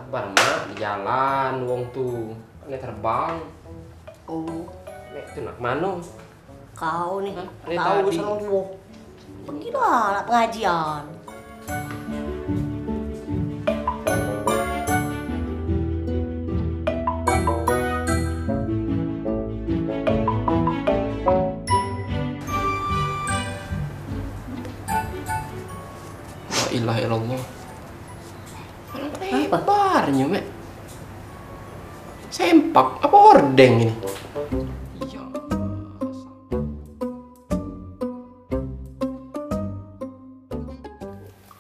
Bar mak di jalan wong tuh. Ini terbang. Oh, Nek itu nak mana? kau nih. Hah? Ini Tahu tadi. sama gua. Pergilah nak pengajian. La ilaha illallah. Apa? Barnya, Mek. Sempak apa ordeng ini? Iya.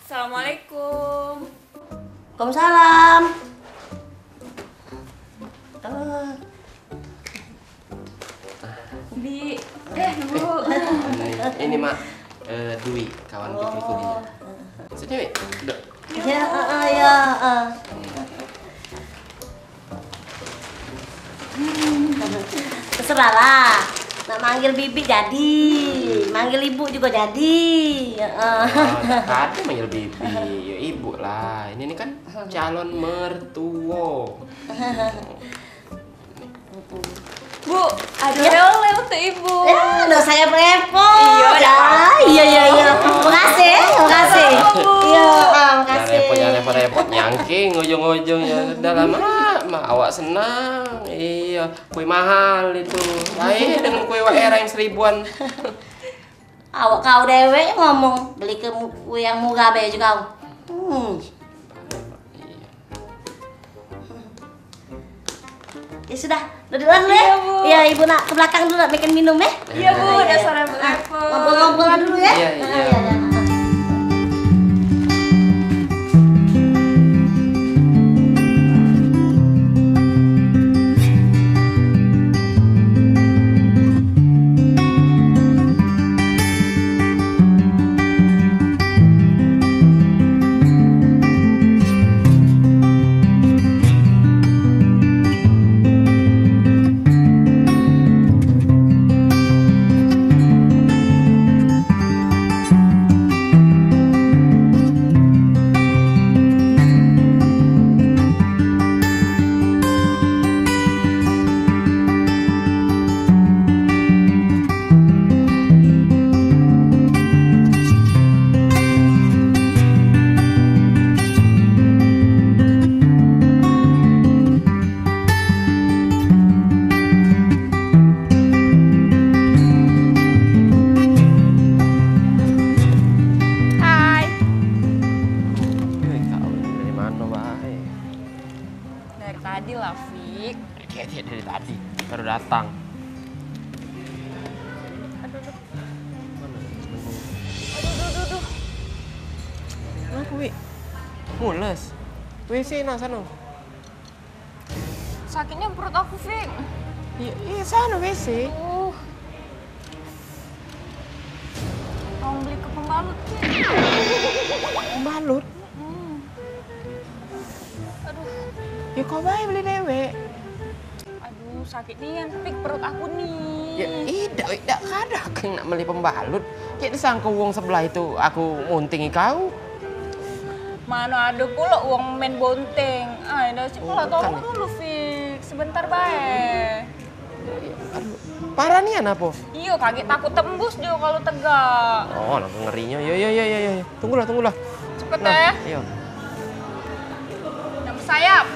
Assalamualaikum. Waalaikumsalam. Bi, Bu. Ini mak Dwi kawan Fikri kuliah. Sini, Mek. Duduk. Ya, ya. Terserah lah. Nak manggil bibi jadi, manggil ibu juga jadi. Oh, tak ada manggil bibi, ya ibu lah. Ini kan calon mertua. Bu, ada oleh untuk Ibu. Ya, udah saya repot. Iya, ya. Iya. Makasih, makasih. Iya, makasih. Jangan repot-repot nyangking ujung-ujungnya. Udah lama, mak awak senang. Iya, kue mahal itu. Lain dengan kue WR yang 1000-an. Awak kau dewe ngomong beli ke kue yang murah be juga. Ya sudah, duduk dulu ya. Iya, Bu. Iya, ibu nak ke belakang dulu nak bikin minum ya. Iya, Bu, udah sore berapa? Ngobrol-ngobrol dulu ya. Iya. Iya. Hai. Kau dari mana, Bay? Dari tadi lah, Fik. Kayak dari tadi baru datang. Aduh. Kenapa, Wi? Mules. WC sana. Sakitnya perut aku, Fik. Iya sana WC. Mau beli ke pembalut, Fik. Pembalut. Aduh. Ya kau baik beli dewe. Aduh, sakit nih, Fik, perut aku nih. Ya tidak kada kau nak beli pembalut. Kayak disangka uang sebelah itu aku nguntingi kau. Mana ada pula uang main bonteng. Ada sih pula bukan tolong ya? dulu, Fik. Sebentar bae. Aduh, parah nih apa? Iya, kaget takut tembus juga kalau tegak. Oh, langsung ngerinya. Ya. Tunggulah. Cepet Nah, ya. iya. Yang bersayap.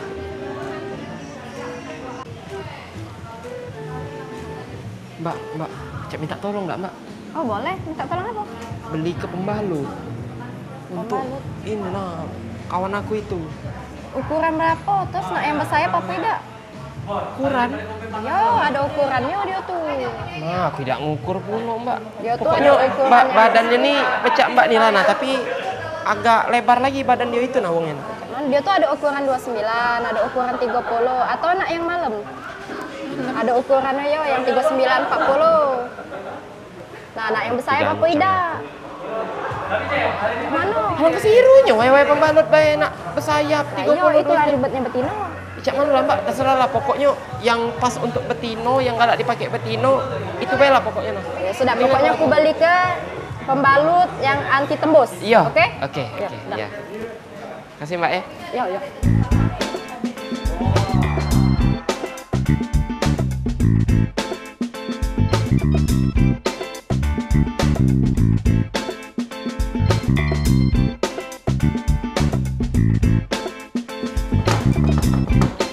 Mbak, cek minta tolong nggak, Mbak? Oh, boleh. Minta tolong apa? Beli ke pembalut. Untuk Pembalut? ini nah, kawan aku itu. Ukuran berapa? Terus nak yang bersayap apa tidak? Ukuran. Ya, ada ukurannya dia tuh. Nah, aku tidak ngukur pula, Mbak. Dia tuh Pokoknya ada ukuran Mbak yang badannya nih pecah Mbak nih Lana, tapi agak lebar lagi badan dia itu nah wongnya. Dia tuh ada ukuran 29, ada ukuran 30, atau nak yang malam. Ada ukurannya yo yang 39, 40. Nah, nak yang bersayap apa tidak? Mana? Hal kesirunya, wae pembalut bae nak bersayap Nah, iya 30 itu lah ribetnya betina. Cak mana lah Mbak, terserah lah pokoknya yang pas untuk betino, yang galak dipakai betino, itu bae lah pokoknya nah. Ya sudah, pokoknya aku balik ke pembalut yang anti tembus. Iya. Oke? Oke. Ya, udah. Iya. Kasih Mbak ya. Ya.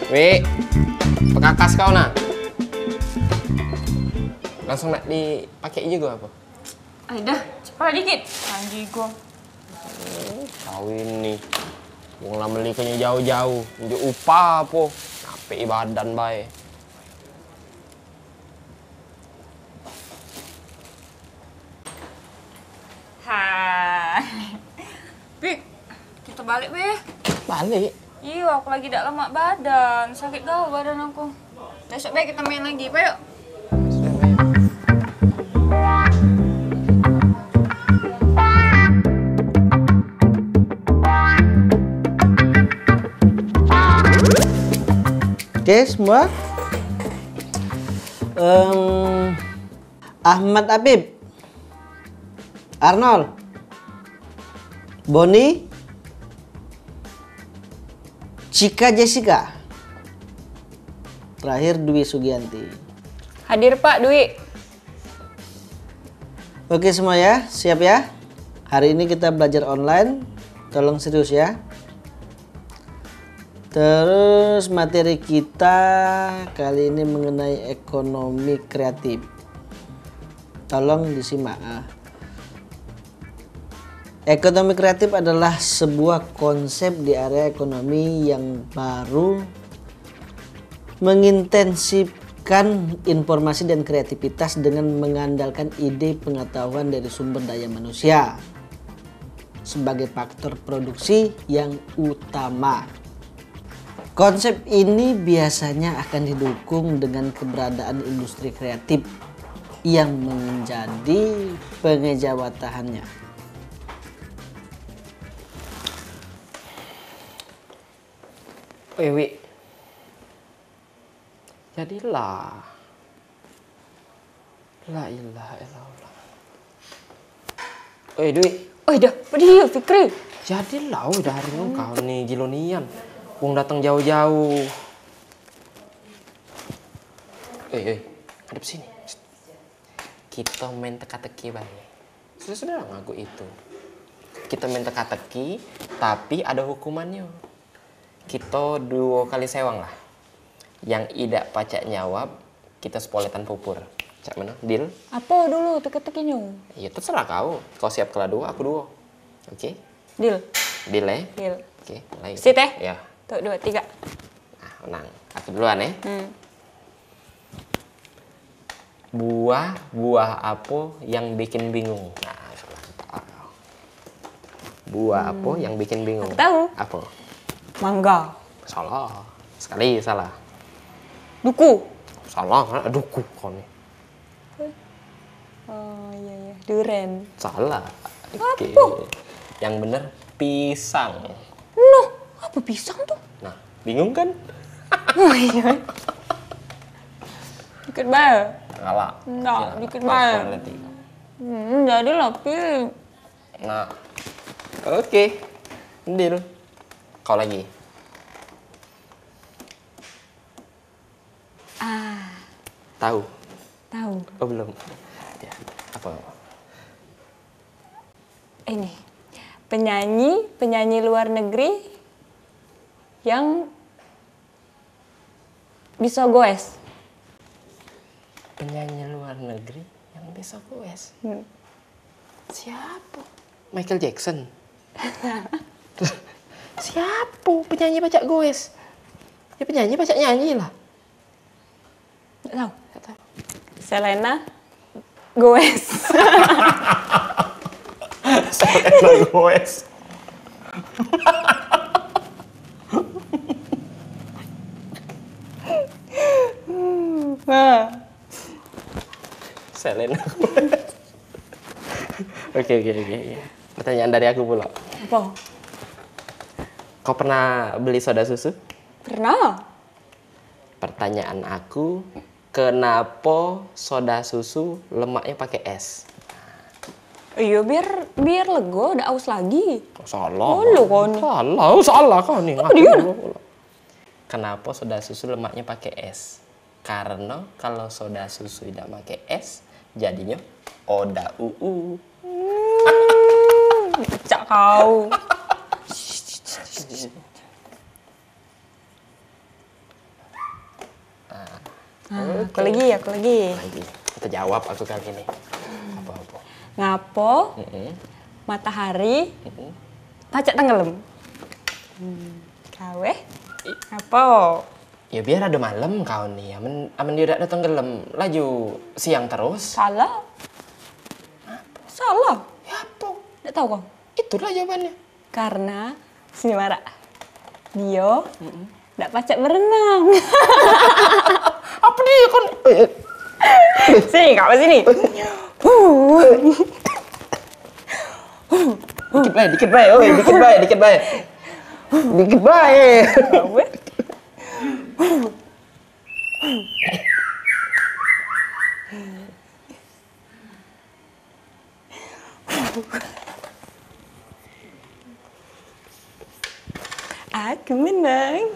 Wi, pekakas kau nah. Langsung nak dipakai juga apa? Ayo dah, cepat dikit. Anjing gua. Kau ini. Wong lah melikanya jauh-jauh. Unjuk upah apa? Capek badan bae. Hai. Pik, kita balik be. Balik. Iya, aku lagi tak lemak badan. Sakit gau badan aku. Besok be kita main lagi, Pak yuk. Oke semua. Ahmad Habib, Arnold, Boni, Cika Jessica, terakhir Dwi Sugianti. Hadir Pak Dwi. Oke semua ya, siap ya? Hari ini kita belajar online, tolong serius ya. Terus materi kita kali ini mengenai ekonomi kreatif. Tolong disimak. Ekonomi kreatif adalah sebuah konsep di area ekonomi yang baru mengintensifkan informasi dan kreativitas dengan mengandalkan ide pengetahuan dari sumber daya manusia sebagai faktor produksi yang utama. Konsep ini biasanya akan didukung dengan keberadaan industri kreatif yang menjadi pengejawataannya. Wi. Jadilah. La ilaha illallah. Dwi. Oh dah, dia Fikri. Jadilah udah hari ini kau nih gilonian. Wong datang jauh-jauh. Hadap sini. Kita main teka-teki bae. Sudah ngaku itu. Kita main teka-teki, tapi ada hukumannya. Kita 2 kali sewang lah. Yang tidak pacak jawab, kita spoletan pupur. Cak mana? Deal? Apa dulu teka-tekinya? Ya terserah kau. Kau siap kelah 2, aku 2. Oke? Deal. Deal ya? Deal. Oke, mulai. Sit ya? Ya. 1, 2, 3. Nah, menang. Aku duluan ya. Buah apa yang bikin bingung? Nah, salah. Buah apa yang bikin bingung? Aku tahu. Apa? Mangga. Salah. Sekali salah. Duku. Salah. Aduh, kok nih. Oh iya. Duren. Salah. Oke. Apa? Yang bener pisang. Loh, apa pisang tuh? Nah, bingung kan? Oh iya. Dikit bae. Salah. Enggak, Ya, dikit kau bae. nanti. Jadi lah, Pi. Nah. Oke. Deal. Kau lagi. Tahu? Tahu. Oh, belum. Ya, apa? Ini. Penyanyi luar negeri yang bisa goes. Penyanyi luar negeri yang bisa goes. Siapa? Michael Jackson. Siapa penyanyi bacak goes? Ya penyanyi bacak nyanyi lah. Nggak tahu. Selena goes. Selena goes. Selena goes. Oke. Pertanyaan dari aku pula. Apa? Kau pernah beli soda susu? Pernah. Pertanyaan aku, kenapa soda susu lemaknya pakai es? Iya, biar lego, udah aus lagi. Salah. Oh, lu kan. Salah kau nih. Apa dia? Kenapa soda susu lemaknya pakai es? Karena kalau soda susu tidak pakai es, jadinya oda uu. Cak kau. Aku lagi. Lagi. Kita jawab aku kali ini. Apa-apa. Ngapo matahari pacak tenggelam? Kawe? Ngapo? Ya biar ada malam kau nih. Aman dia tidak tenggelam. Laju siang terus. Salah. Salah. Ya apa? Tidak tahu kau? Itulah jawabannya. Karena sini Mara. Dia tidak pacak berenang. Apa dia kan? Sini kau sini. Dikit baik. Oi, dikit baik. Dikit baik. Kawe? Aku menang.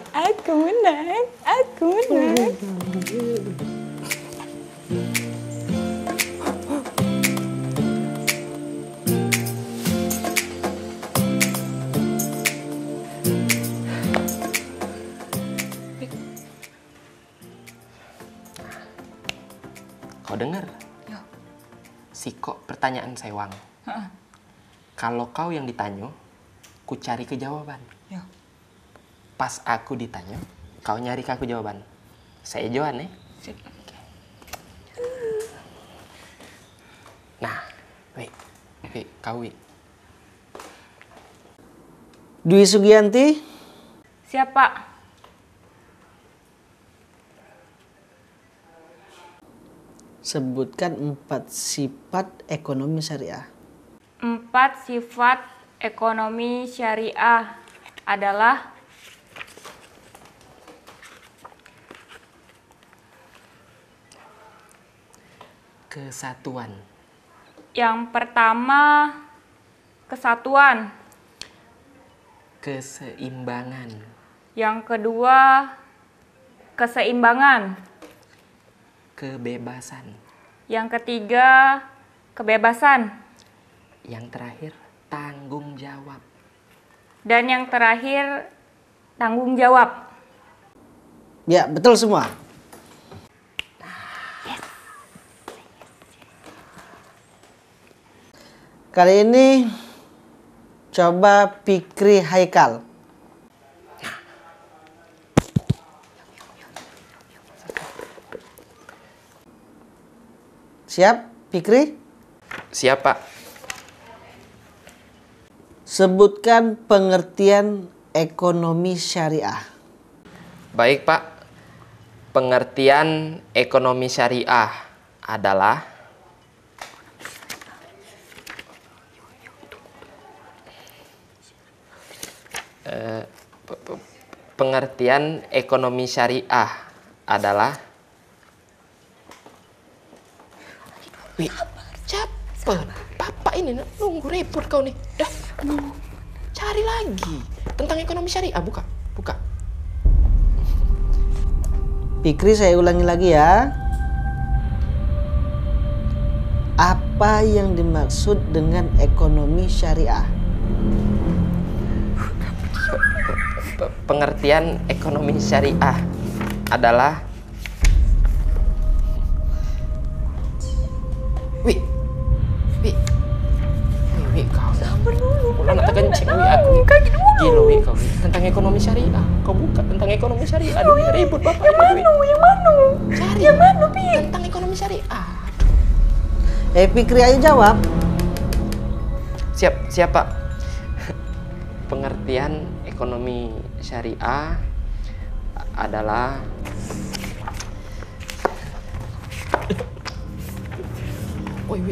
Kau dengar? Si kok pertanyaan sewang. Kalau kau yang ditanya, ku cari ke jawaban. Ya. Pas aku ditanya, kau nyari ke aku jawaban. Saya jawaban Oke. Nah, kau Dwi Sugianti, Siapa? sebutkan 4 sifat ekonomi syariah. 4 sifat ekonomi syariah adalah kesatuan, yang pertama kesatuan, keseimbangan, yang kedua keseimbangan, kebebasan, yang ketiga kebebasan, yang terakhir tanggung jawab. dan yang terakhir tanggung jawab. Ya, betul semua. Kali ini coba Fikri Haikal. Siap, Fikri? Siap, Pak. Sebutkan pengertian ekonomi syariah. Baik, Pak. Pengertian ekonomi syariah adalah pengertian ekonomi syariah adalah cepet. Papa ini nunggu repot kau nih. Dah, cari lagi tentang ekonomi syariah. Buka. Fikri, saya ulangi lagi ya. Apa yang dimaksud dengan ekonomi syariah? Pengertian ekonomi syariah adalah kau sabar dulu. Pulang tak kencing aku. Gila kau tentang ekonomi syariah. Kau buka tentang ekonomi syariah. Aduh, ribut bapak. Yang mana? Cari. Yang mana, Pi? Tentang ekonomi syariah. Fikri, ayo jawab. Siap Pak. Pengertian ekonomi syariah adalah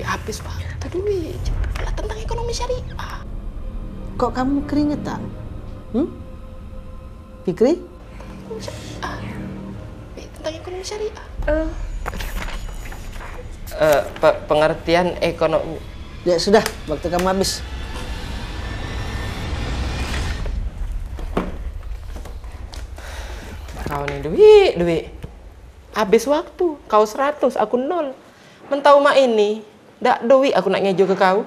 habis Pak. Tadi cepatlah tentang ekonomi syariah. Kok kamu keringetan? Fikri? Tentang ekonomi syariah. Pengertian ekonomi. Ya sudah, waktu kamu habis. Kau nih Dwi. Habis waktu. Kau 100, aku 0. Mentau mak ini. Dak Dwi, aku nak ngejo ke kau.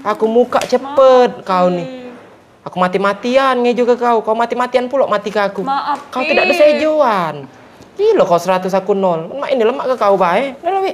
Aku muka cepet kau nih. Aku mati-matian ngejo ke kau. Kau mati-matian pula mati ke aku. Maaf, Kau Pi. tidak ada sejoan. Gila kau 100 aku 0. Mak ini lemak ke kau bae. Udah lah, Wi.